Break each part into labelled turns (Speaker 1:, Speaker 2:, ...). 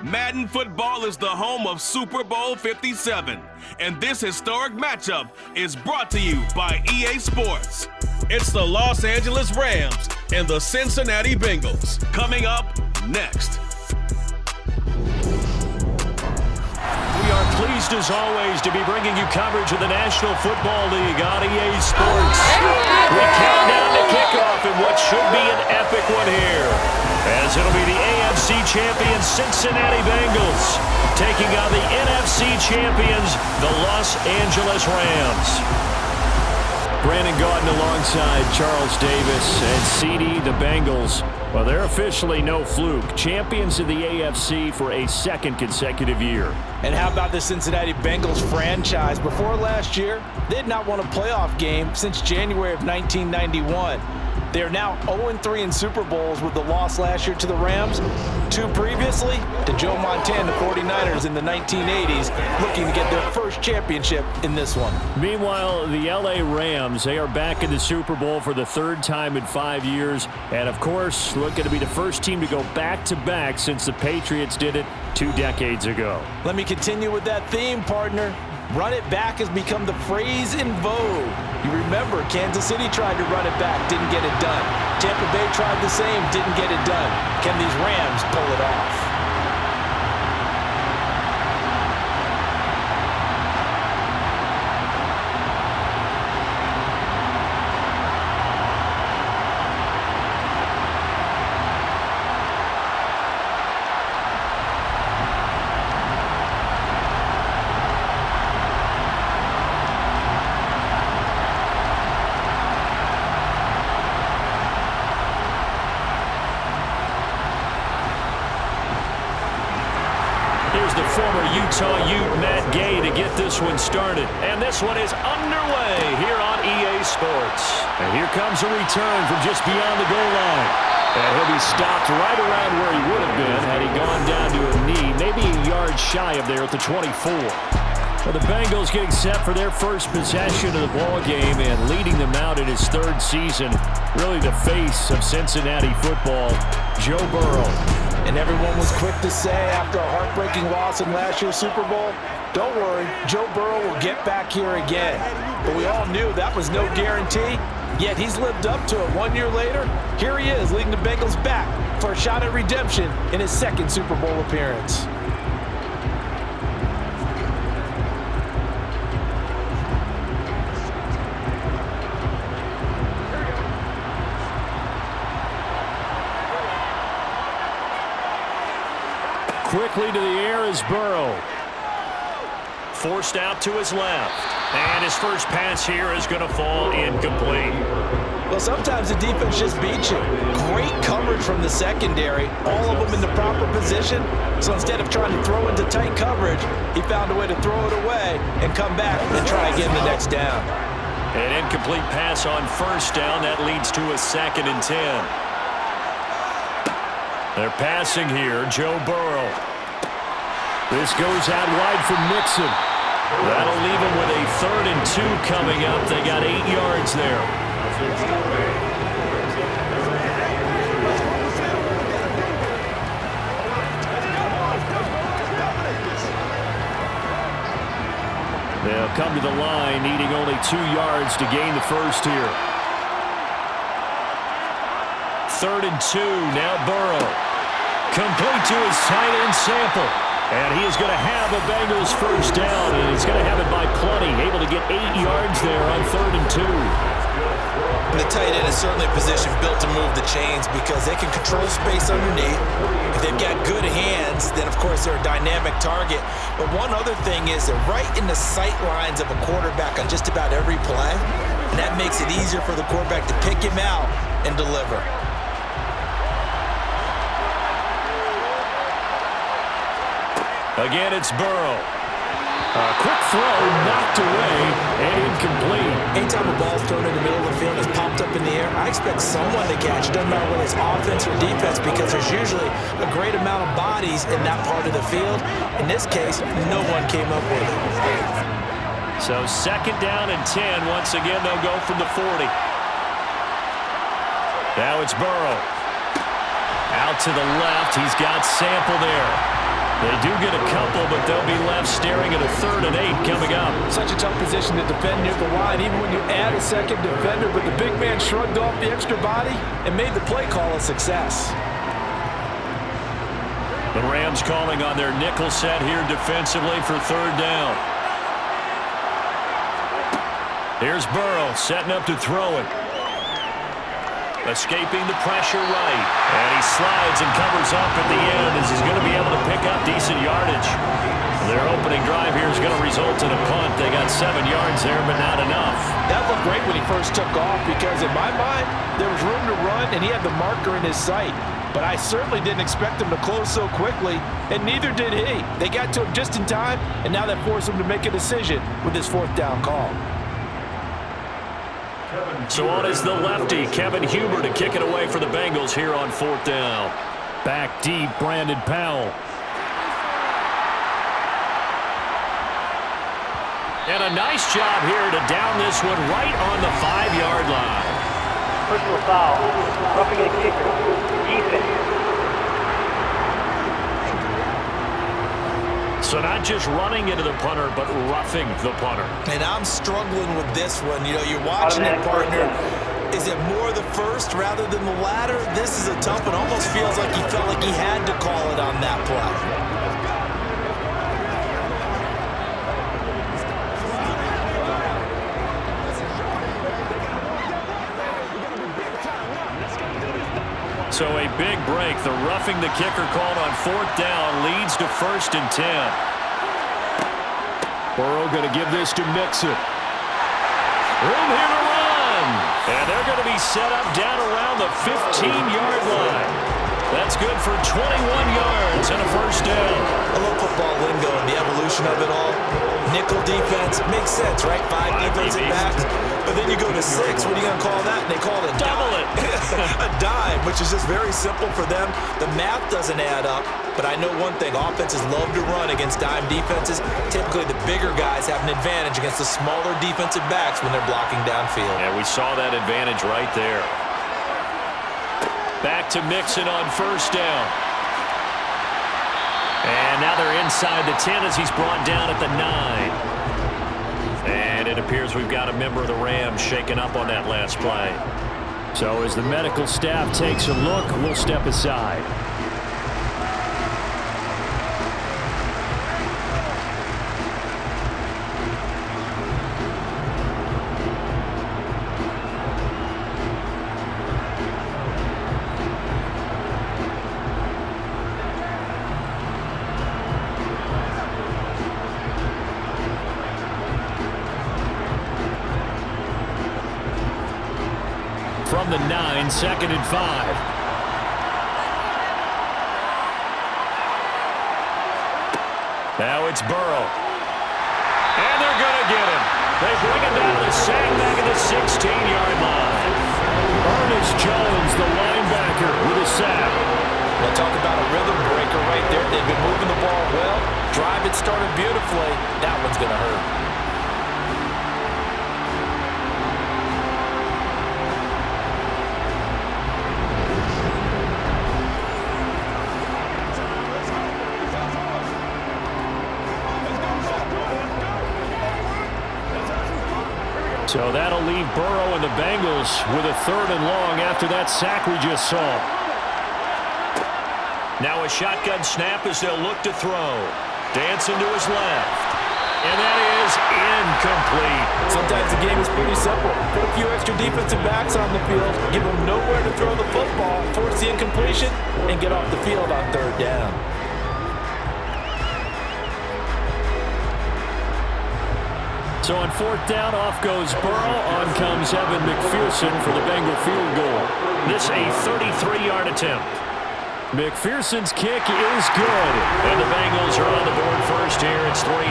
Speaker 1: Madden football is the home of Super Bowl 57, and this historic matchup is brought to you by EA Sports. It's the Los Angeles Rams and the Cincinnati Bengals. Coming up next.
Speaker 2: We are pleased as always to be bringing you coverage of the National Football League on EA Sports. We count down to kickoff in what should be an epic one here, as it'll be the AFC champion Cincinnati Bengals taking on the NFC champions, the Los Angeles Rams. Brandon Gaudin alongside Charles Davis and CD, the Bengals. Well, they're officially no fluke. Champions of the AFC for a second consecutive year.
Speaker 3: And how about the Cincinnati Bengals franchise? Before last year, they had not won a playoff game since January of 1991. They are now 0-3 in Super Bowls with the loss last year to the Rams. 2 previously to Joe Montana, the 49ers in the 1980s, looking to get their first championship in this one.
Speaker 2: Meanwhile, the LA Rams, they are back in the Super Bowl for the 3rd time in 5 years. And, of course, looking to be the first team to go back-to-back since the Patriots did it 2 decades ago.
Speaker 3: Let me continue with that theme, partner. Run it back has become the phrase in vogue. You remember, Kansas City tried to run it back, didn't get it done. Tampa Bay tried the same, didn't get it done. Can these Rams pull it off?
Speaker 2: Utah Ute Matt Gay to get this one started. And this one is underway here on EA Sports. And here comes a return from just beyond the goal line. And he'll be stopped right around where he would have been had he gone down to a knee, maybe a yard shy of there at the 24. Well, the Bengals getting set for their first possession of the ball game and leading them out in his 3rd season. Really the face of Cincinnati football, Joe Burrow.
Speaker 3: And everyone was quick to say after a heartbreaking loss in last year's Super Bowl, don't worry, Joe Burrow will get back here again. But we all knew that was no guarantee, yet he's lived up to it. 1 year later, here he is leading the Bengals back for a shot at redemption in his 2nd Super Bowl appearance.
Speaker 2: Quickly to the air is Burrow. Forced out to his left. And his first pass here is going to fall incomplete.
Speaker 3: Well, sometimes the defense just beats you. Great coverage from the secondary. All of them in the proper position. So instead of trying to throw into tight coverage, he found a way to throw it away and come back and try again the next down.
Speaker 2: An incomplete pass on 1st down. That leads to a 2nd and 10. They're passing here, Joe Burrow. This goes out wide for Mixon. That'll leave him with a 3rd and 2 coming up. They got 8 yards there. They'll come to the line, needing only 2 yards to gain the first here. 3rd and 2, now Burrow. Complete to his tight end Sample. And he is going to have a Bengals first down, and he's going to have it by plenty. Able to get 8 yards there on 3rd and 2.
Speaker 3: And the tight end is certainly a position built to move the chains because they can control space underneath. If they've got good hands, then of course they're a dynamic target. But one other thing is they're right in the sight lines of a quarterback on just about every play. And that makes it easier for the quarterback to pick him out and deliver.
Speaker 2: Again, it's Burrow. A quick throw, knocked away, and incomplete.
Speaker 3: Anytime a ball's thrown in the middle of the field and is popped up in the air, I expect someone to catch. Doesn't matter whether it's offense or defense because there's usually a great amount of bodies in that part of the field. In this case, no one came up with it.
Speaker 2: So 2nd down and 10. Once again, they'll go from the 40. Now it's Burrow. Out to the left. He's got Sample there. They do get a couple, but they'll be left staring at a 3rd and 8 coming up.
Speaker 3: Such a tough position to defend near the line, even when you add a second defender, but the big man shrugged off the extra body and made the play call a success.
Speaker 2: The Rams calling on their nickel set here defensively for 3rd down. Here's Burrow setting up to throw it. Escaping the pressure right. And he slides and covers up at the end as he's going to be able to pick up decent yardage. Their opening drive here is going to result in a punt. They got 7 yards there, but not enough.
Speaker 3: That looked great when he first took off because in my mind, there was room to run and he had the marker in his sight. But I certainly didn't expect him to close so quickly, and neither did he. They got to him just in time, and now that forced him to make a decision with his 4th down call.
Speaker 2: So on is the lefty, Kevin Huber, to kick it away for the Bengals here on 4th down. Back deep, Brandon Powell. And a nice job here to down this one right on the 5-yard line.
Speaker 4: Personal foul, roughing a kicker, defense.
Speaker 2: So not just running into the punter, but roughing the punter.
Speaker 3: And I'm struggling with this one. You know, you're watching it, partner. Is it more the first rather than the latter? This is a tough one. Almost feels like he felt like he had to call it on that play.
Speaker 2: So a big break. The roughing the kicker called on 4th down leads to 1st and 10. Burrow going to give this to Mixon. Room here to run. And they're going to be set up down around the 15-yard line. That's good for 21 yards and a 1st down.
Speaker 3: I love football lingo and the evolution of it all. Nickel defense makes sense, right? 5 defensive backs. But then you go to 6. What are you going to call that? And they call it a
Speaker 2: double
Speaker 3: it. A dime, which is just very simple for them. The math doesn't add up. But I know one thing. Offenses love to run against dime defenses. Typically, the bigger guys have an advantage against the smaller defensive backs when they're blocking downfield.
Speaker 2: Yeah, we saw that advantage right there. Back to Mixon on 1st down. And now they're inside the 10 as he's brought down at the 9. And it appears we've got a member of the Rams shaken up on that last play. So as the medical staff takes a look, we'll step aside. From the 9, 2nd and 5. Now it's Burrow. And they're going to get him. They bring him down to the sandbag at the 16-yard line. Ernest Jones, the linebacker, with a sack.
Speaker 3: Well, talk about a rhythm breaker right there. They've been moving the ball well. Drive it started beautifully. That one's going to hurt.
Speaker 2: So that'll leave Burrow and the Bengals with a 3rd and long after that sack we just saw. Now a shotgun snap as they'll look to throw. Dancing to his left. And that is incomplete.
Speaker 3: Sometimes the game is pretty simple. Put a few extra defensive backs on the field, give them nowhere to throw the football, force the incompletion, and get off the field on 3rd down.
Speaker 2: So on 4th down, off goes Burrow. On comes Evan McPherson for the Bengal field goal. This a 33-yard attempt. McPherson's kick is good. And the Bengals are on the board first here. It's 3-0.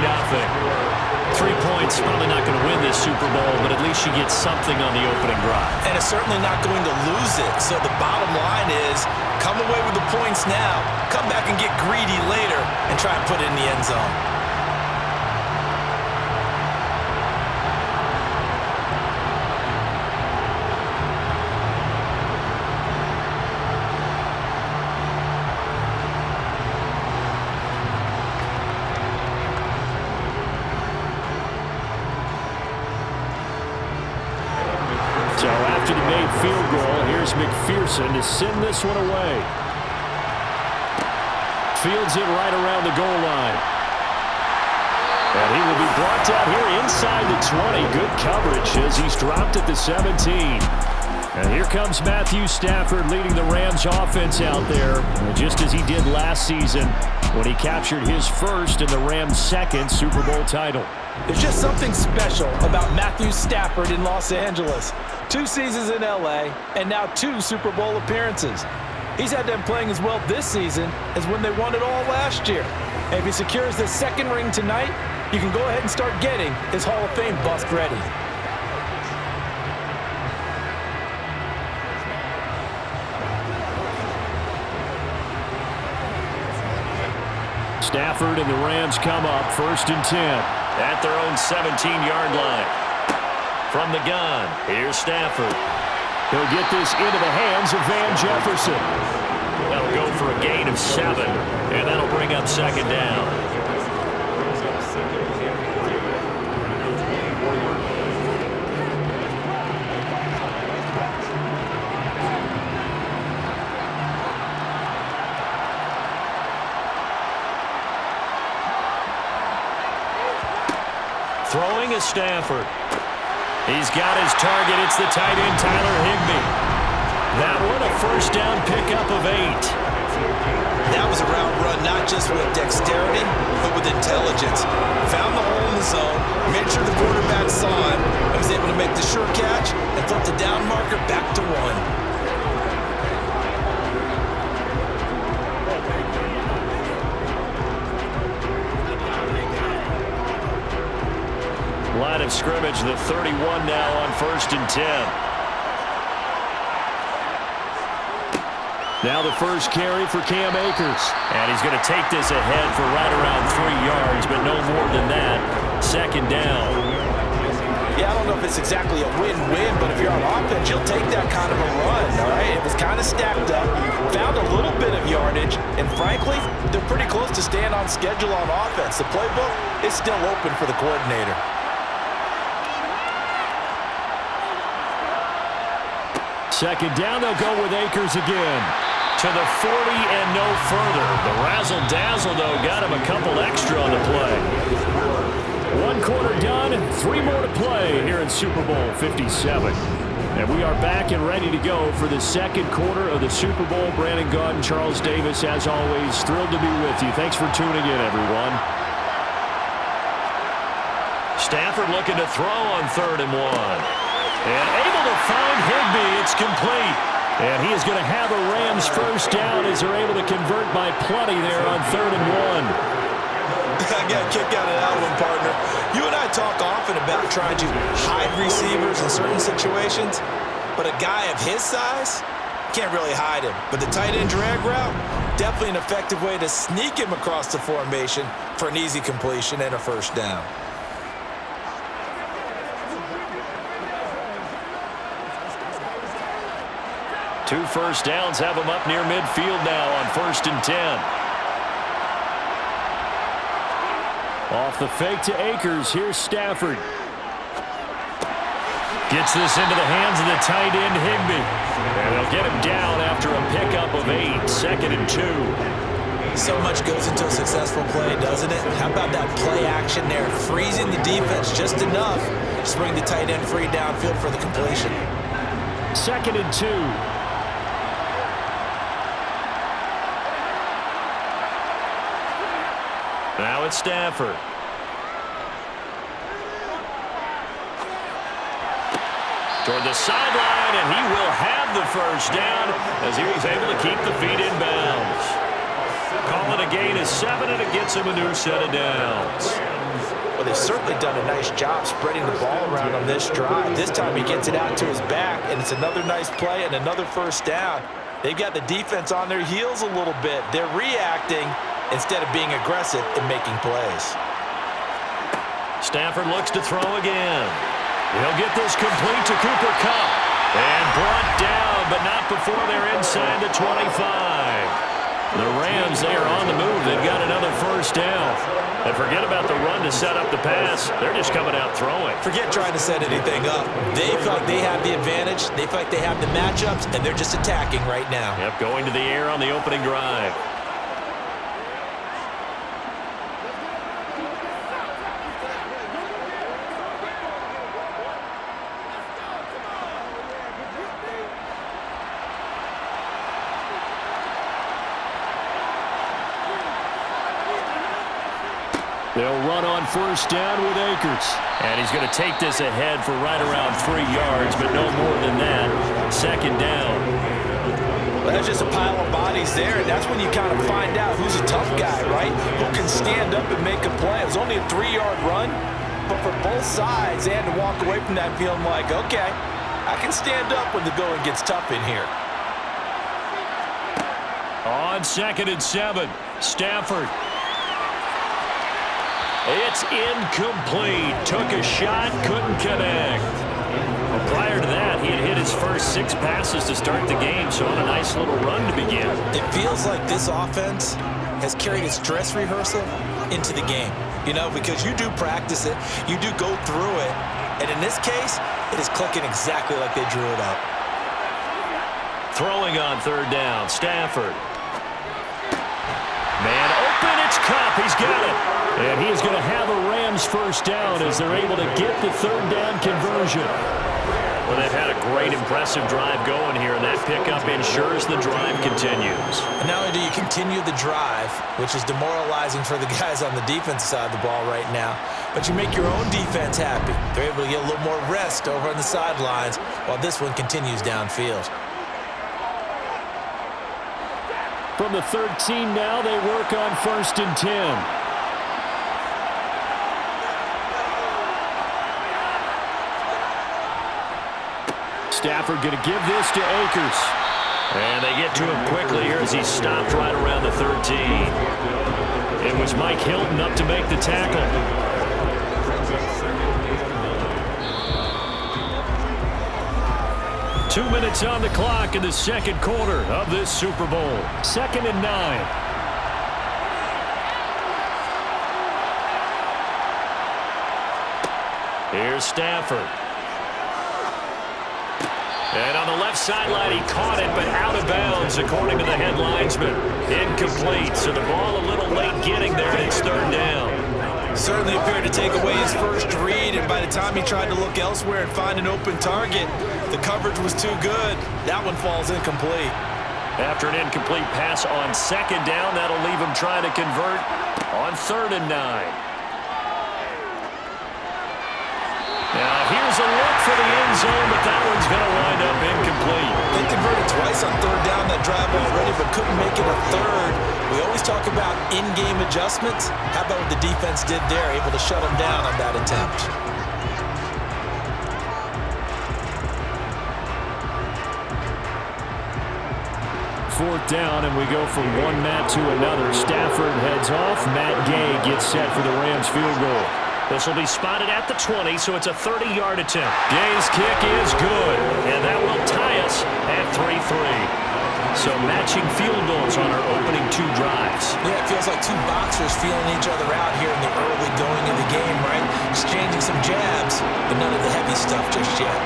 Speaker 2: 3 points, probably not going to win this Super Bowl, but at least you get something on the opening drive.
Speaker 3: And it's certainly not going to lose it. So the bottom line is, come away with the points now, come back and get greedy later, and try and put it in the end zone.
Speaker 2: McPherson to send this one away. Fields it right around the goal line. And he will be brought down here inside the 20. Good coverage as he's dropped at the 17. And here comes Matthew Stafford leading the Rams offense out there, just as he did last season when he captured his first and the Rams' second Super Bowl title.
Speaker 3: There's just something special about Matthew Stafford in Los Angeles. 2 seasons in L.A. and now 2 Super Bowl appearances. He's had them playing as well this season as when they won it all last year. And if he secures the 2nd ring tonight, you can go ahead and start getting his Hall of Fame bust ready.
Speaker 2: Stafford and the Rams come up 1st and 10 at their own 17-yard line. From the gun, here's Stafford. He'll get this into the hands of Van Jefferson. That'll go for a gain of 7, and that'll bring up 2nd down. Throwing is Stafford. He's got his target. It's the tight end, Tyler Higbee. That one a 1st down pickup of 8.
Speaker 3: That was a route run not just with dexterity, but with intelligence. Found the hole in the zone, made sure the quarterback saw it, and was able to make the sure catch and flip the down marker back to 1.
Speaker 2: Line of scrimmage, the 31 now on 1st and 10. Now the first carry for Cam Akers. And he's going to take this ahead for right around 3 yards, but no more than that. 2nd down.
Speaker 3: Yeah, I don't know if it's exactly a win-win, but if you're on offense, you'll take that kind of a run, all right? It was kind of stacked up, found a little bit of yardage, and frankly, they're pretty close to staying on schedule on offense. The playbook is still open for the coordinator.
Speaker 2: 2nd down, they'll go with Akers again. To the 40 and no further. The razzle-dazzle, though, got him a couple extra on the play. 1 quarter done, 3 more to play here in Super Bowl 57. And we are back and ready to go for the 2nd quarter of the Super Bowl. Brandon Gaudin, Charles Davis, as always, thrilled to be with you. Thanks for tuning in, everyone. Stafford looking to throw on 3rd and 1. And able to find Higbee. It's complete. And he is going to have a Rams 1st down as they're able to convert by plenty there on 3rd and 1.
Speaker 3: I got a kick out of that one, partner. You and I talk often about trying to hide receivers in certain situations, but a guy of his size can't really hide him. But the tight end drag route, definitely an effective way to sneak him across the formation for an easy completion and a 1st down.
Speaker 2: Two 1st downs have him up near midfield now on 1st and 10. Off the fake to Akers. Here's Stafford. Gets this into the hands of the tight end, Higbee. And they'll get him down after a pickup of 8. 2nd and 2.
Speaker 3: So much goes into a successful play, doesn't it? How about that play action there? Freezing the defense just enough to bring the tight end free downfield for the completion.
Speaker 2: 2nd and 2. Now it's Stafford. Toward the sideline, and he will have the 1st down as he was able to keep the feet in bounds. Call it a gain of 7, and it gets him a new set of downs.
Speaker 3: Well, they've certainly done a nice job spreading the ball around on this drive. This time he gets it out to his back, and it's another nice play and another 1st down. They've got the defense on their heels a little bit. They're reacting instead of being aggressive in making plays.
Speaker 2: Stafford looks to throw again. He'll get this complete to Cooper Kupp. And brought down, but not before they're inside the 25. The Rams, they are on the move. They've got another first down. And forget about the run to set up the pass. They're just coming out throwing.
Speaker 3: Forget trying to set anything up. They feel like they have the advantage. They feel like they have the matchups, and they're just attacking right now.
Speaker 2: Yep, going to the air on the opening drive. They'll run on first down with Akers. And he's going to take this ahead for right around 3 yards, but no more than that. Second down.
Speaker 3: Well, that's just a pile of bodies there, and that's when you kind of find out who's a tough guy, right? Who can stand up and make a play. It was only a 3-yard run, but for both sides, they had to walk away from that feeling like, okay, I can stand up when the going gets tough in here.
Speaker 2: On 2nd and 7, Stafford. It's incomplete. Took a shot, couldn't connect. Well, prior to that, he had hit his first 6 passes to start the game, so on a nice little run to begin.
Speaker 3: It feels like this offense has carried its dress rehearsal into the game. You know, because you do practice it, you do go through it, and in this case, it is clicking exactly like they drew it up.
Speaker 2: Throwing on 3rd down, Stafford. Man open, it's Cup. He's got it. And he is going to have a Rams first down as they're able to get the 3rd down conversion. Well, they've had a great, impressive drive going here, and that pickup ensures the drive continues.
Speaker 3: And not only do you continue the drive, which is demoralizing for the guys on the defensive side of the ball right now, but you make your own defense happy. They're able to get a little more rest over on the sidelines while this one continues downfield.
Speaker 2: From the 13 now, they work on 1st and 10. Stafford going to give this to Akers. And they get to him quickly here as he stopped right around the 13. It was Mike Hilton up to make the tackle. Two minutes on the clock in the second quarter of this Super Bowl. 2nd and 9. Here's Stafford. And on the left sideline, he caught it, but out of bounds, according to the head linesman. Incomplete, so the ball a little late getting there, and it's 3rd down.
Speaker 3: Certainly appeared to take away his first read, and by the time he tried to look elsewhere and find an open target, the coverage was too good. That one falls incomplete.
Speaker 2: After an incomplete pass on 2nd down, that'll leave him trying to convert on 3rd and 9. Now, here's a look for the end zone, but that one's going to wind up incomplete.
Speaker 3: They converted twice on 3rd down that drive already, but couldn't make it a 3rd. We always talk about in-game adjustments. How about what the defense did there, able to shut them down on that attempt?
Speaker 2: Fourth down, and we go from one Matt to another. Stafford heads off. Matt Gay gets set for the Rams field goal. This will be spotted at the 20, so it's a 30-yard attempt. Gay's kick is good, and that will tie us at 3-3. So matching field goals on our opening 2 drives.
Speaker 3: Yeah, it feels like 2 boxers feeling each other out here in the early going of the game, right? Exchanging some jabs, but none of the heavy stuff just yet.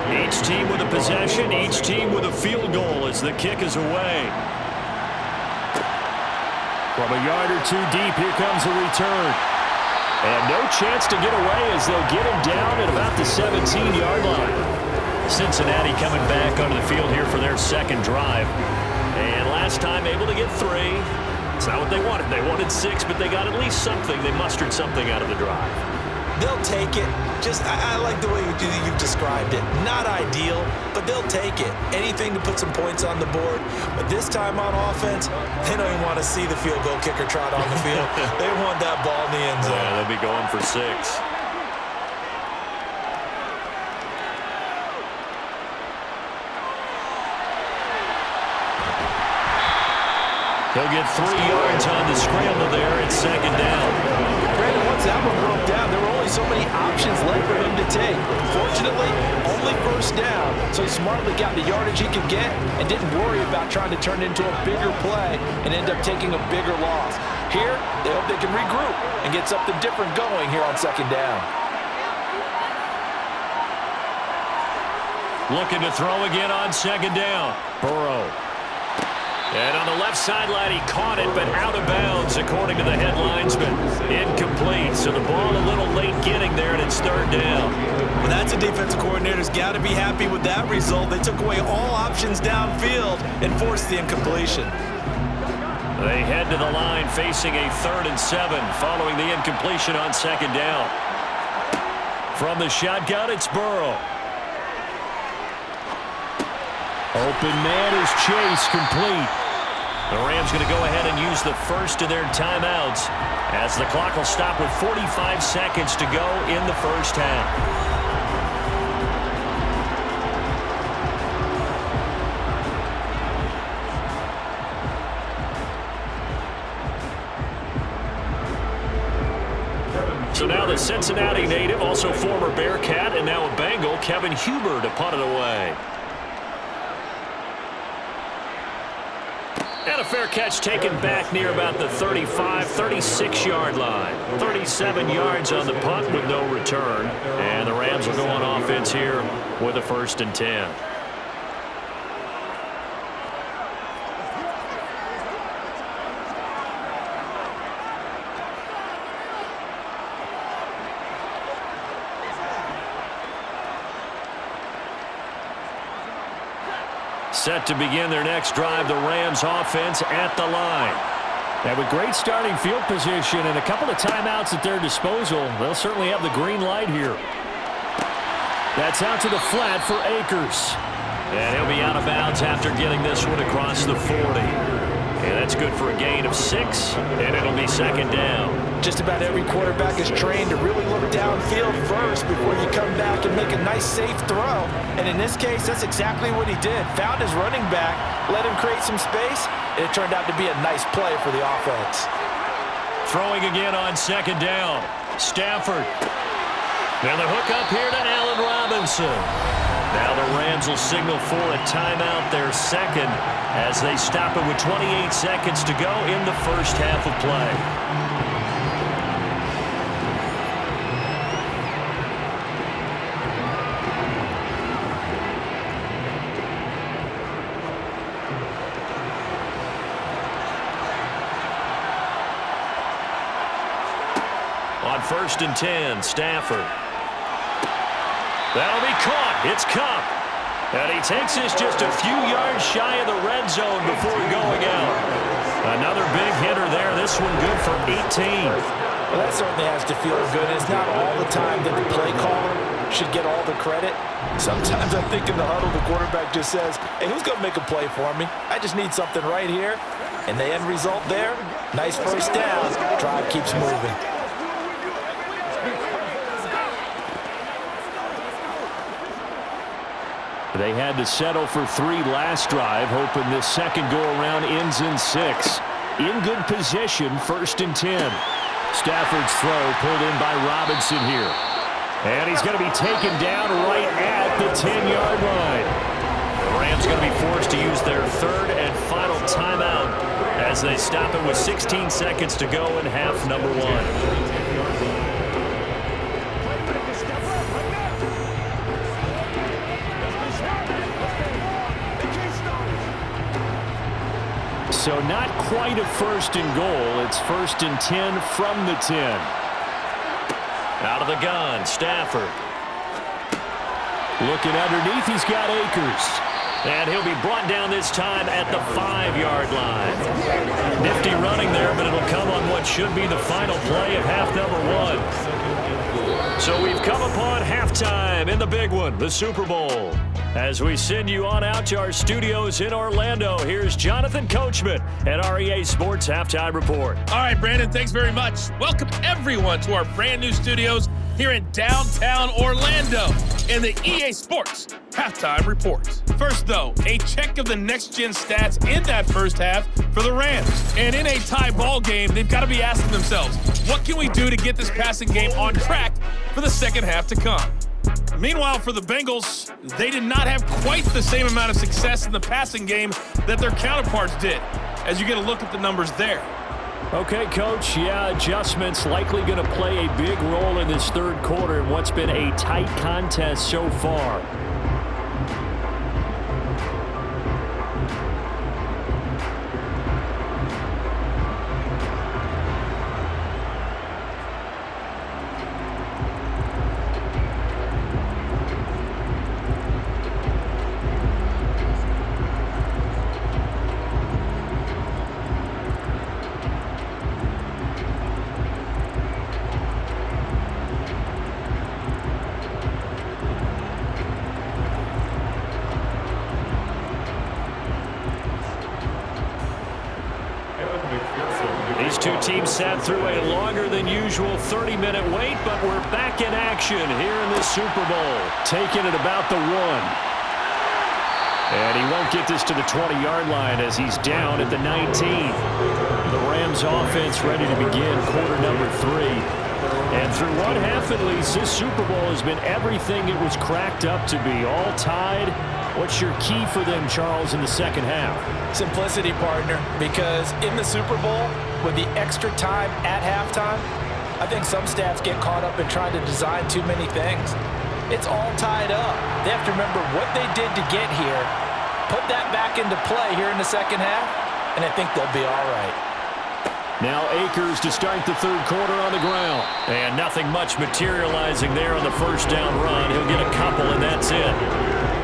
Speaker 2: Each team with a possession, each team with a field goal as the kick is away. From a yard or 2 deep, here comes a return. And no chance to get away as they'll get him down at about the 17-yard line. Cincinnati coming back onto the field here for their 2nd drive. And last time able to get 3. It's not what they wanted. They wanted 6, but they got at least something. They mustered something out of the drive.
Speaker 3: They'll take it. I like the way you've described it. Not ideal, but they'll take it. Anything to put some points on the board. But this time on offense, they don't even want to see the field goal kicker trot on the field. They want that ball in the end zone.
Speaker 2: Yeah, they'll be going for 6. He'll get 3 yards on the scramble there. It's second down.
Speaker 3: Brandon, once that one broke down, there were only so many options left for him to take. Fortunately, only first down, so he smartly got the yardage he could get and didn't worry about trying to turn it into a bigger play and end up taking a bigger loss. Here, they hope they can regroup and get something different going here on second down.
Speaker 2: Looking to throw again on second down. Burrow. And on the left sideline, he caught it, but out of bounds, according to the head linesman. Incomplete, so the ball a little late getting there, and it's third down.
Speaker 3: Well, that's a defensive coordinator's got to be happy with that result. They took away all options downfield and forced the incompletion.
Speaker 2: They head to the line facing a 3rd and 7 following the incompletion on second down. From the shotgun, it's Burrow. Open man is Chase, complete. The Rams going to go ahead and use the first of their timeouts as the clock will stop with 45 seconds to go in the first half. So now the Cincinnati native, also former Bearcat and now a Bengal, Kevin Huber, to punt it away. And a fair catch taken back near about the 35, 36-yard line. 37 yards on the punt with no return. And the Rams will go on offense here with a 1st and 10. Set to begin their next drive, the Rams offense at the line. And with great starting field position and a couple of timeouts at their disposal, they'll certainly have the green light here. That's out to the flat for Akers. And he'll be out of bounds after getting this one across the 40. And that's good for a gain of 6, and it'll be second down.
Speaker 3: Just about every quarterback is trained to really look downfield first before you come back and make a nice, safe throw. And in this case, that's exactly what he did. Found his running back, let him create some space, and it turned out to be a nice play for the offense.
Speaker 2: Throwing again on second down. Stafford. And the hook up here to Allen Robinson. Now the Rams will signal for a timeout, their second, as they stop it with 28 seconds to go in the first half of play. On 1st and 10, Stafford. That'll be caught. It's Kupp. And he takes this just a few yards shy of the red zone before going out. Another big hitter there. This one good for 18.
Speaker 3: Well, that certainly has to feel good. It's not all the time that the play caller should get all the credit. Sometimes I think in the huddle, the quarterback just says, hey, who's going to make a play for me? I just need something right here. And the end result there, nice first down. Drive keeps moving.
Speaker 2: They had to settle for 3 last drive, hoping this second go-around ends in 6. In good position, 1st and 10. Stafford's throw pulled in by Robinson here. And he's going to be taken down right at the 10-yard line. The Rams going to be forced to use their 3rd and final timeout as they stop it with 16 seconds to go in half number 1. So not quite a 1st and goal. It's 1st and 10 from the 10. Out of the gun, Stafford. Looking underneath, he's got Akers. And he'll be brought down this time at the 5-yard line. Nifty running there, but it'll come on what should be the final play of half number 1. So we've come upon halftime in the big one, the Super Bowl. As we send you on out to our studios in Orlando, here's Jonathan Coachman at our EA Sports Halftime Report.
Speaker 5: All right, Brandon, thanks very much. Welcome everyone to our brand new studios here in downtown Orlando in the EA Sports Halftime Report. First, though, a check of the next-gen stats in that first half for the Rams. And in a tie ball game, they've got to be asking themselves, what can we do to get this passing game on track for the second half to come? Meanwhile, for the Bengals, they did not have quite the same amount of success in the passing game that their counterparts did, as you get a look at the numbers there.
Speaker 2: Okay, Coach, adjustments likely going to play a big role in this third quarter in what's been a tight contest so far. These two teams sat through a longer than usual 30-minute wait, but we're back in action here in the Super Bowl. Taking it about the 1. And he won't get this to the 20-yard line as he's down at the 19. The Rams offense ready to begin quarter number 3. And through one half at least, this Super Bowl has been everything it was cracked up to be. All tied. What's your key for them, Charles, in the second half?
Speaker 3: Simplicity, partner, because in the Super Bowl, with the extra time at halftime, I think some staffs get caught up in trying to design too many things. It's all tied up. They have to remember what they did to get here, put that back into play here in the second half, and I think they'll be all right.
Speaker 2: Now Akers to start the third quarter on the ground. And nothing much materializing there on the first down run. He'll get a couple, and that's it.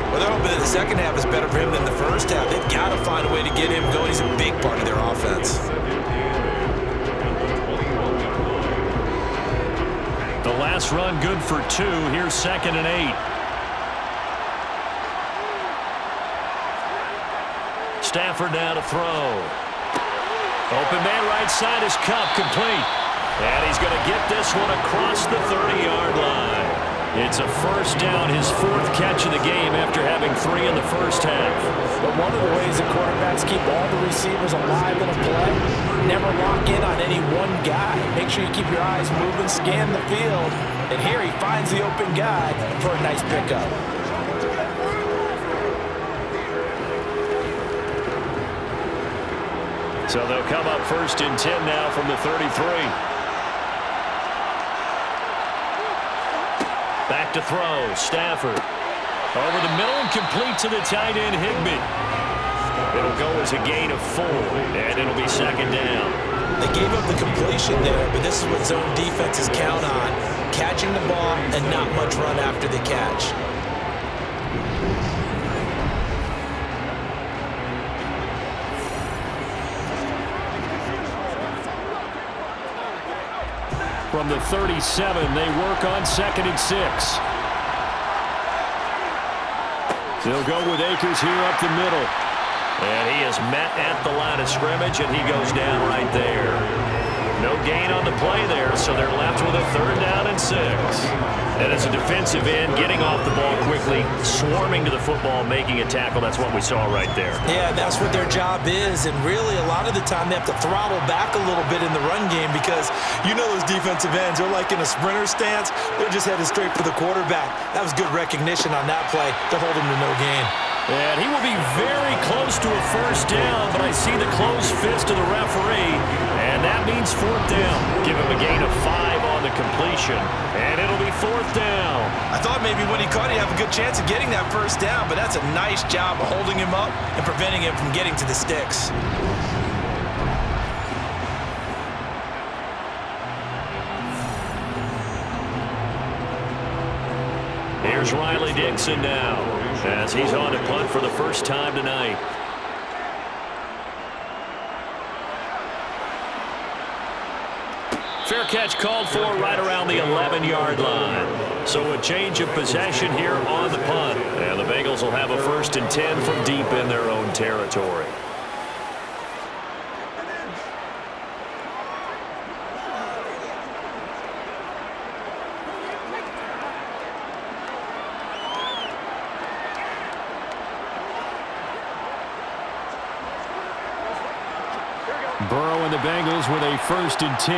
Speaker 3: Well, they're hoping that the second half is better for him than the first half. They've got to find a way to get him going. He's a big part of their offense.
Speaker 2: The last run good for 2. Here's 2nd and 8. Stafford now to throw. Open man right side is Cup, complete. And he's going to get this one across the 30-yard line. It's a first down, his 4th catch of the game after having 3 in the first half.
Speaker 3: But one of the ways that quarterbacks keep all the receivers alive in a play, never lock in on any one guy. Make sure you keep your eyes moving, scan the field, and here he finds the open guy for a nice pickup.
Speaker 2: So they'll come up 1st and 10 now from the 33. Back to throw, Stafford. Over the middle and complete to the tight end, Higbee. It'll go as a gain of 4, and it'll be 2nd down.
Speaker 3: They gave up the completion there, but this is what zone defenses count on. Catching the ball and not much run after the catch.
Speaker 2: From the 37, they work on 2nd and 6. They'll go with Akers here up the middle. And he is met at the line of scrimmage, and he goes down right there. No gain on the play there, so they're left with a 3rd down and 6. And as a defensive end, getting off the ball quickly, swarming to the football, making a tackle, that's what we saw right there.
Speaker 3: Yeah, that's what their job is, and really a lot of the time they have to throttle back a little bit in the run game because you know those defensive ends, they're like in a sprinter stance, they're just headed straight for the quarterback. That was good recognition on that play to hold him to no gain.
Speaker 2: And he will be very close to a 1st down, but I see the closed fist of the referee, and that means 4th down. Give him a gain of 5 on the completion, and it'll be 4th down.
Speaker 3: I thought maybe when he caught it, he'd have a good chance of getting that 1st down, but that's a nice job of holding him up and preventing him from getting to the sticks.
Speaker 2: Here's Riley Dixon now, as he's on to punt for the first time tonight. Fair catch called for right around the 11-yard line. So a change of possession here on the punt. And the Bengals will have a 1st and 10 from deep in their own territory. Burrow and the Bengals with a 1st and 10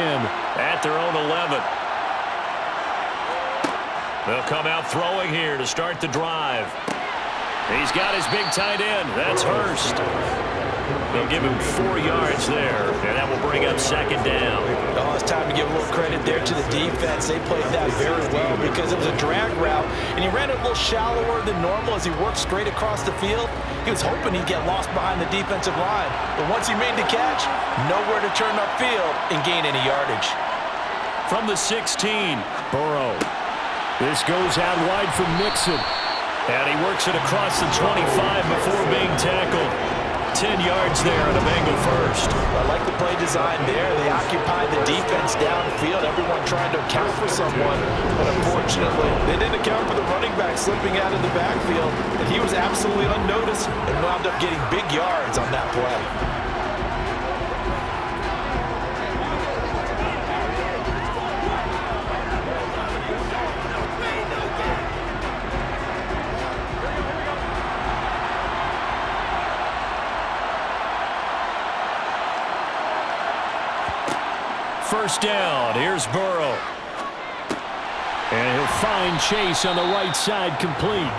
Speaker 2: at their own 11. They'll come out throwing here to start the drive. He's got his big tight end. That's Hurst. They'll give him 4 yards there, and that will bring up 2nd down.
Speaker 3: Oh, it's time to give a little credit there to the defense. They played that very well because it was a drag route, and he ran it a little shallower than normal as he worked straight across the field. He was hoping he'd get lost behind the defensive line, but once he made the catch, nowhere to turn upfield and gain any yardage.
Speaker 2: From the 16, Burrow. This goes out wide for Mixon. And he works it across the 25 before being tackled. 10 yards there on a Bengal 1st.
Speaker 3: I like the play design there. They occupied the defense downfield, everyone trying to account for someone. But unfortunately, they didn't account for the running back slipping out of the backfield. And he was absolutely unnoticed and wound up getting big yards on that play.
Speaker 2: First down, here's Burrow. And he'll find Chase on the right side complete.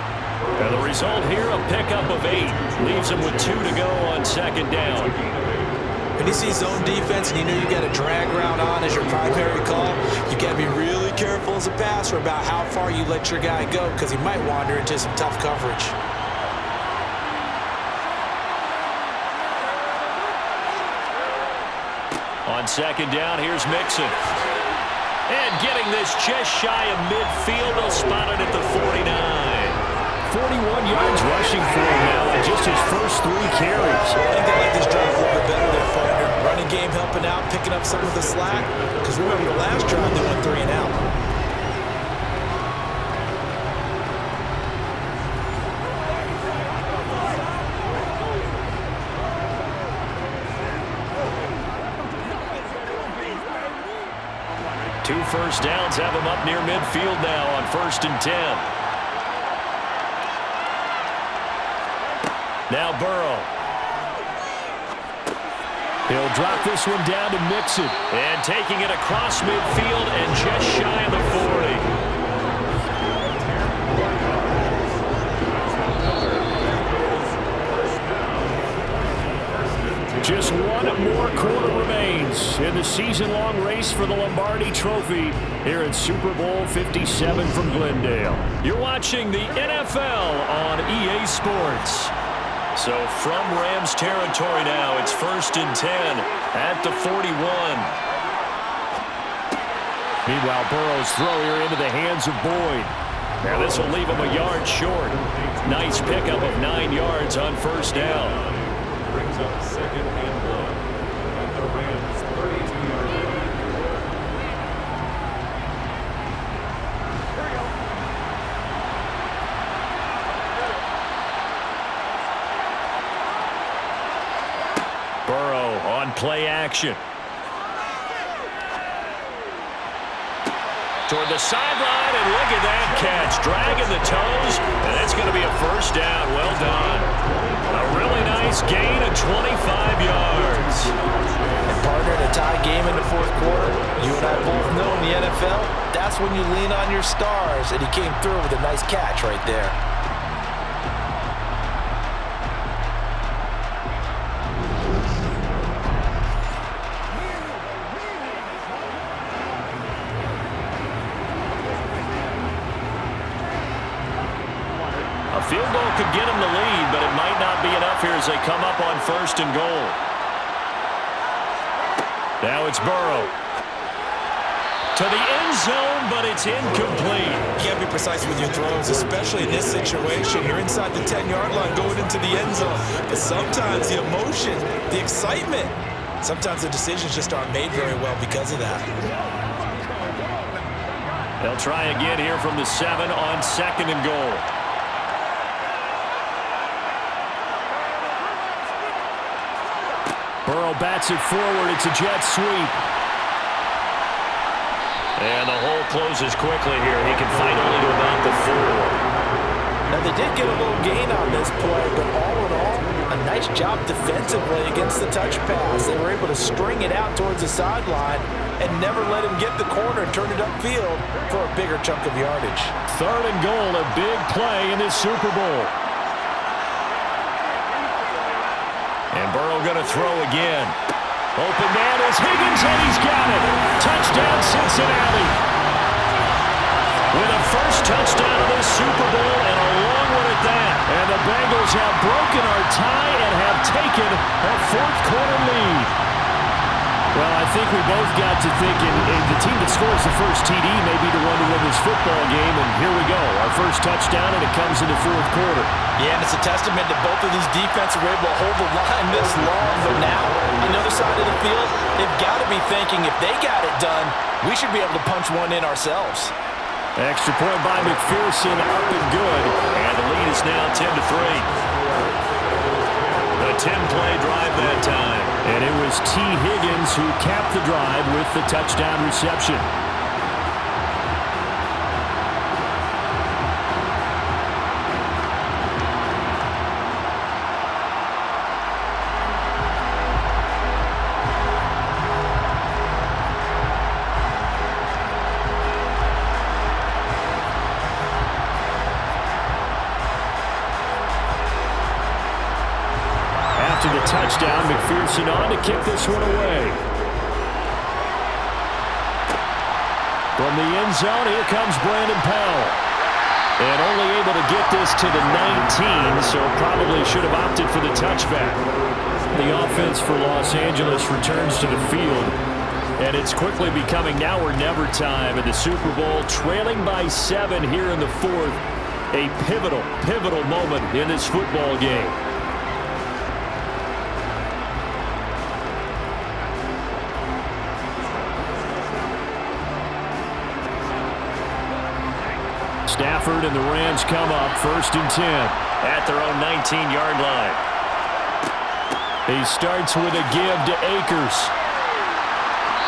Speaker 2: And the result here, a pickup of 8. Leaves him with 2 to go on 2nd down.
Speaker 3: When you see zone defense and you know you got a drag route on as your primary call, you got to be really careful as a passer about how far you let your guy go because he might wander into some tough coverage.
Speaker 2: On 2nd down, here's Mixon. And getting this just shy of midfield, they'll spot it at the 49. 41 yards rushing for him now in just his first 3 carries.
Speaker 3: I think they like this drive a little bit better than partner. Running game helping out, picking up some of the slack. Because remember, the last drive, they went 3 and out.
Speaker 2: Two first downs have him up near midfield now on 1st and 10. Now Burrow. He'll drop this one down to Mixon. And taking it across midfield and just shy of the 40. Just one more quarter remains in the season-long race for the Lombardi Trophy here at Super Bowl 57 from Glendale. You're watching the NFL on EA Sports. So from Rams territory now, it's 1st and 10 at the 41. Meanwhile, Burrow's throw here into the hands of Boyd. Now this will leave him a yard short. Nice pickup of 9 yards on 1st down.
Speaker 6: Brings up 2nd and 1 at the Rams 32-yard line.
Speaker 2: Burrow on play action. Toward the sideline, and look at that catch. Dragging the toes, and it's going to be a 1st down. Well done. A really nice gain of 25 yards.
Speaker 3: And partner, in a tie game in the 4th quarter, you and I both know in the NFL, that's when you lean on your stars, and he came through with a nice catch right there.
Speaker 2: A field goal could get him the lead, but it might not be enough here as they come up on 1st and goal. Now it's Burrow. To the end zone, but it's incomplete.
Speaker 3: You can't be precise with your throws, especially in this situation. You're inside the 10-yard line going into the end zone. But sometimes the emotion, the excitement Sometimes the decisions just aren't made very well because of that.
Speaker 2: They'll try again here from the 7 on 2nd and goal. Burrow bats it forward. It's a jet sweep. And the hole closes quickly here. He can fight only to about the 4.
Speaker 3: Now, they did get a little gain on this play, but all in all, a nice job defensively against the touch pass. They were able to string it out towards the sideline and never let him get the corner and turn it upfield for a bigger chunk of yardage.
Speaker 2: 3rd and goal, a big play in this Super Bowl. And Burrow going to throw again. Open man is Higgins, and he's got it. Touchdown, Cincinnati. With a first touchdown of this Super Bowl and a long one at that. And the Bengals have broken our tie and have taken a 4th quarter lead. Well, I think we both got to thinking the team that scores the first TD may be the one to win this football game, and here we go. Our first touchdown, and it comes in the 4th quarter.
Speaker 3: Yeah, and it's a testament that both of these defenses were able to hold the line this long, but now, on the other side of the field, they've got to be thinking if they got it done, we should be able to punch one in ourselves.
Speaker 2: Extra point by McPherson, up and good, and the lead is now 10-3. A 10-play drive that time. And it was T. Higgins who capped the drive with the touchdown reception. After the touchdown, McPherson on to kick this one away. From the end zone, here comes Brandon Powell. And only able to get this to the 19, so probably should have opted for the touchback. The offense for Los Angeles returns to the field. And it's quickly becoming now or never time in the Super Bowl, trailing by 7 here in the 4th. A pivotal moment in this football game. Stafford and the Rams come up 1st and 10 at their own 19-yard line. He starts with a give to Akers.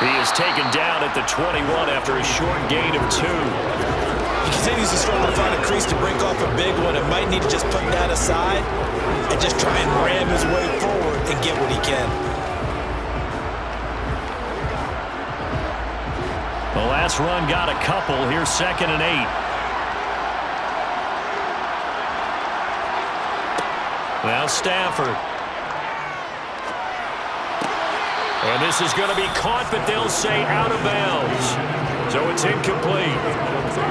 Speaker 2: He is taken down at the 21 after a short gain of 2.
Speaker 3: He continues to struggle to find a crease to break off a big one and might need to just put that aside and just try and ram his way forward and get what he can.
Speaker 2: The last run got a couple. Here's 2nd and 8. Now Stafford. And this is going to be caught, but they'll say out of bounds. So it's incomplete.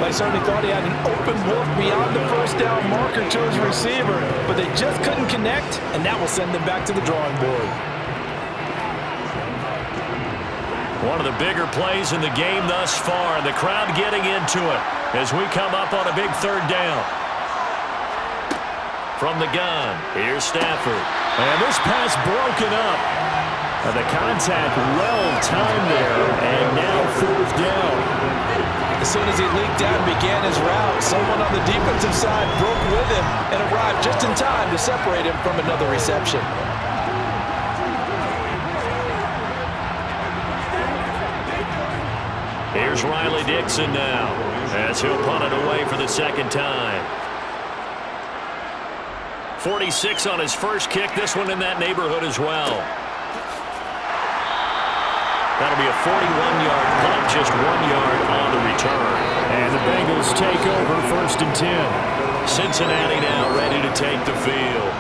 Speaker 3: They certainly thought he had an open look beyond the first down marker to his receiver, but they just couldn't connect, and that will send them back to the drawing board.
Speaker 2: One of the bigger plays in the game thus far, and the crowd getting into it as we come up on a big 3rd down. From the gun, here's Stafford. And this pass broken up. And the contact well-timed there, and now 4th down.
Speaker 3: As soon as he leaked out and began his route, someone on the defensive side broke with him and arrived just in time to separate him from another reception.
Speaker 2: Here's Riley Dixon now, as he'll punt it away for the 2nd time. 46 on his first kick, this one in that neighborhood as well. That'll be a 41-yard punt, just 1 yard on the return. And the Bengals take over 1st and 10. Cincinnati now ready to take the field.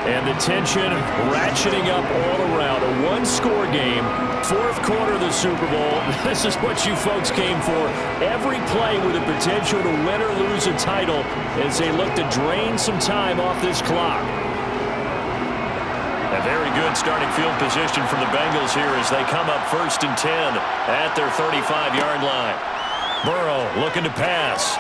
Speaker 2: And the tension ratcheting up all around. A 1-score game, 4th quarter of the Super Bowl. This is what you folks came for. Every play with the potential to win or lose a title as they look to drain some time off this clock. A very good starting field position from the Bengals here as they come up 1st and 10 at their 35-yard line. Burrow looking to pass.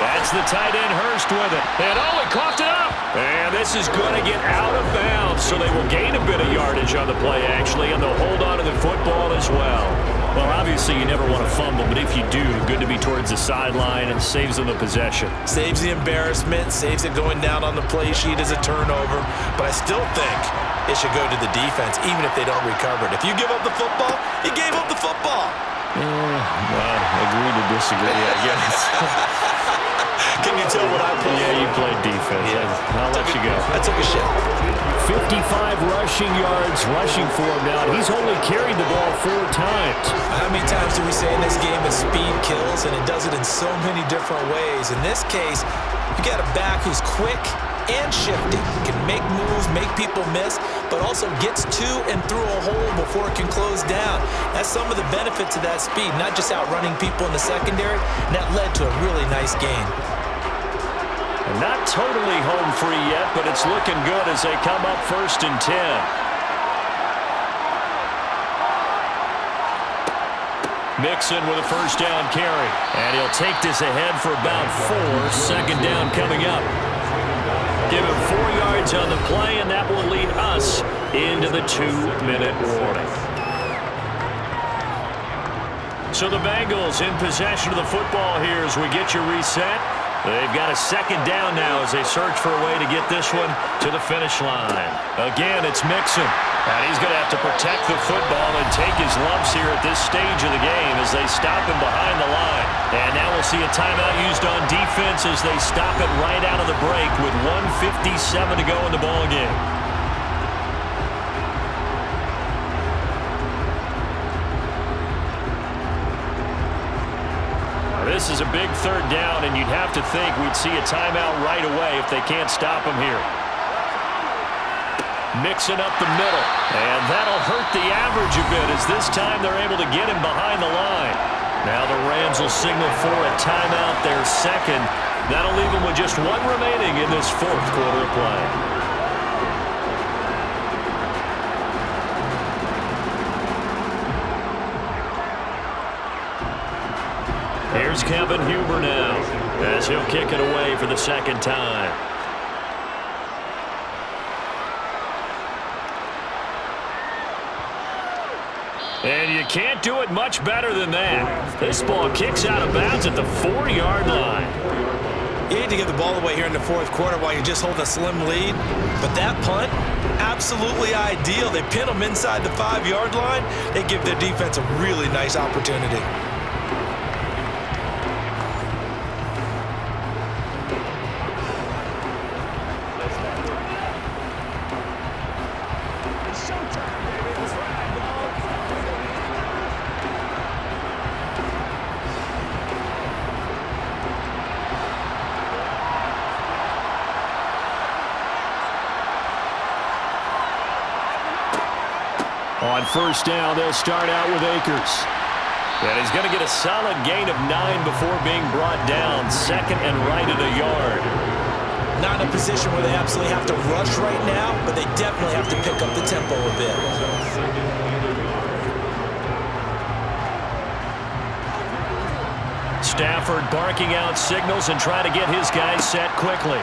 Speaker 2: That's the tight end Hurst with it. And he coughed it up. And this is going to get out of bounds, so they will gain a bit of yardage on the play, actually, and they'll hold on to the football as well. Well, obviously, you never want to fumble, but if you do, good to be towards the sideline and saves them the possession.
Speaker 3: Saves the embarrassment, saves it going down on the play sheet as a turnover, but I still think it should go to the defense, even if they don't recover it. If you give up the football, you gave up the football.
Speaker 2: Well, agree to disagree, I guess.
Speaker 3: Can you tell what I played?
Speaker 2: Yeah, you played defense. Yeah. I'll let you go.
Speaker 3: I took a shit.
Speaker 2: 55 rushing yards rushing for him now. He's only carried the ball 4 times.
Speaker 3: How many times do we say in this game that speed kills, and it does it in so many different ways? In this case, you got a back who's quick and shifting, can make moves, make people miss, but also gets to and through a hole before it can close down. That's some of the benefits of that speed, not just outrunning people in the secondary, and that led to a really nice gain.
Speaker 2: Not totally home free yet, but it's looking good as they come up 1st and 10. Mixon with a 1st down carry. And he'll take this ahead for about 4. 2nd down coming up. Give him 4 yards on the play, and that will lead us into the 2-minute warning. So the Bengals in possession of the football here as we get you reset. They've got a 2nd down now as they search for a way to get this one to the finish line. Again, it's Mixon. And he's going to have to protect the football and take his lumps here at this stage of the game as they stop him behind the line. And now we'll see a timeout used on defense as they stop it right out of the break with 1:57 to go in the ballgame. This is a big 3rd down, and you'd have to think we'd see a timeout right away if they can't stop him here. Mixing up the middle, and that'll hurt the average a bit as this time they're able to get him behind the line. Now the Rams will signal for a timeout, their 2nd. That'll leave them with just 1 remaining in this 4th quarter of play. Here's Kevin Huber now as he'll kick it away for the 2nd time. And you can't do it much better than that. This ball kicks out of bounds at the 4-yard line.
Speaker 3: You need to get the ball away here in the 4th quarter while you just hold a slim lead. But that punt, absolutely ideal. They pin them inside the 5-yard line. They give their defense a really nice opportunity.
Speaker 2: On 1st down, they'll start out with Akers. And he's going to get a solid gain of 9 before being brought down. 2nd and right at a yard.
Speaker 3: Not in a position where they absolutely have to rush right now, but they definitely have to pick up the tempo a bit.
Speaker 2: Stafford barking out signals and trying to get his guys set quickly.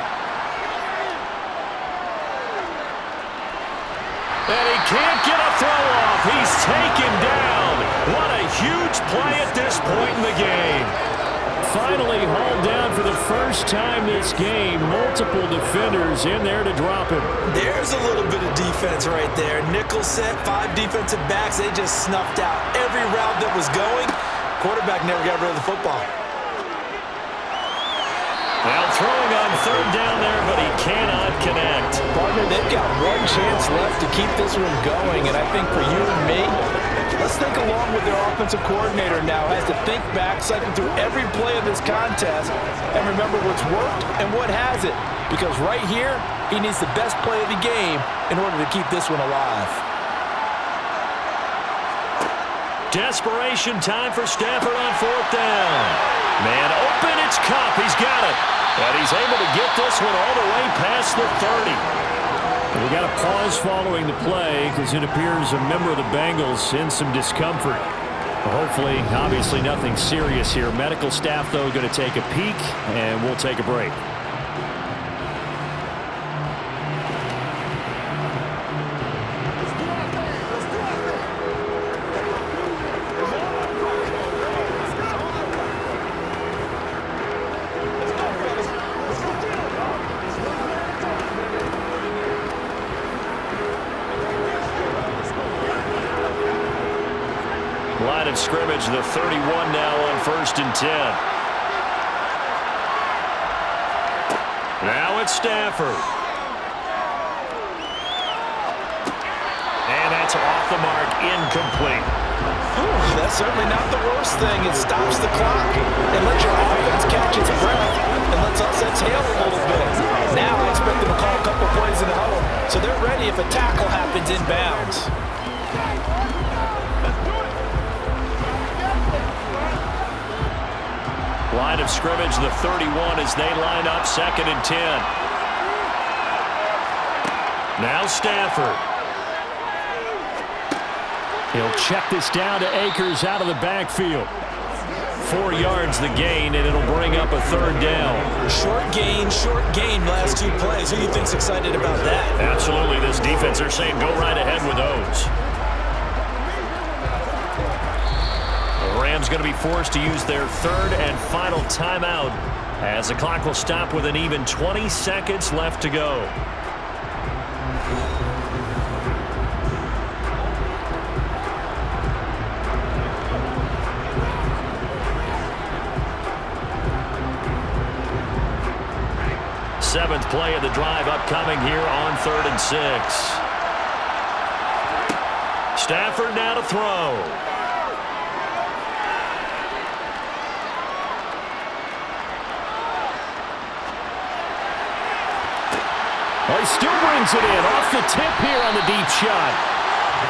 Speaker 2: And he can't get a throw off. He's taken down. What a huge play at this point in the game. Finally hauled down for the first time this game. Multiple defenders in there to drop him.
Speaker 3: There's a little bit of defense right there. Nickel set, 5 defensive backs. They just snuffed out every route that was going. Quarterback never got rid of the football.
Speaker 2: Well, throwing on 3rd down there, but he cannot connect.
Speaker 3: Partner, they've got 1 chance left to keep this one going, and I think for you and me, let's think along with their offensive coordinator now. Has to think back, cycle through every play of this contest, and remember what's worked and what hasn't. Because right here, he needs the best play of the game in order to keep this one alive.
Speaker 2: Desperation time for Stafford on 4th down. Man open, it's Kupp. He's got it. And he's able to get this one all the way past the 30. We got a pause following the play because it appears a member of the Bengals in some discomfort. Hopefully, obviously nothing serious here. Medical staff, though, going to take a peek, and we'll take a break. Line of scrimmage, the 31 now on 1st and 10. Now it's Stafford. And that's off the mark, incomplete.
Speaker 3: That's certainly not the worst thing. It stops the clock and lets your offense catch its breath and lets us exhale a little bit. Now I expect them to call a couple plays in the huddle so they're ready if a tackle happens inbounds.
Speaker 2: Line of scrimmage, the 31 as they line up 2nd and 10. Now Stafford. He'll check this down to Akers out of the backfield. 4 yards the gain, and it'll bring up a 3rd down.
Speaker 3: Short gain, last 2 plays. Who do you think's excited about that?
Speaker 2: Absolutely. This defense, they're saying go right ahead with those. The Rams going to be forced to use their 3rd and final timeout as the clock will stop with an even 20 seconds left to go. Seventh play of the drive upcoming here on 3rd and 6. Stafford now to throw. Well, he still brings it in off the tip here on the deep shot.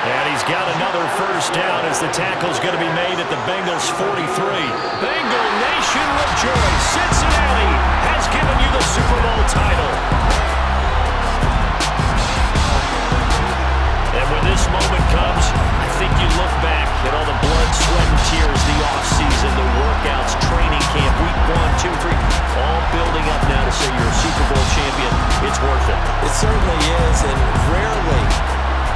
Speaker 2: And he's got another 1st down as the tackle's going to be made at the Bengals 43. Bengal Nation rejoice. Cincinnati has given you the Super Bowl title. And when this moment comes, I think you look back at all the blood, sweat, and tears, the offseason, the workouts, training camp, week 1, 2, 3, all building up now to say you're a Super Bowl champion. It's worth it.
Speaker 3: It certainly is, and rarely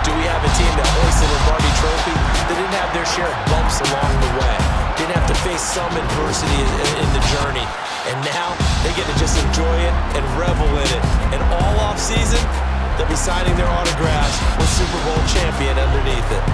Speaker 3: do we have a team that hoisted a Lombardi trophy that didn't have their share of bumps along the way, didn't have to face some adversity in the journey, and now they get to just enjoy it and revel in it. And all off season, they'll be signing their autographs with Super Bowl champion underneath it.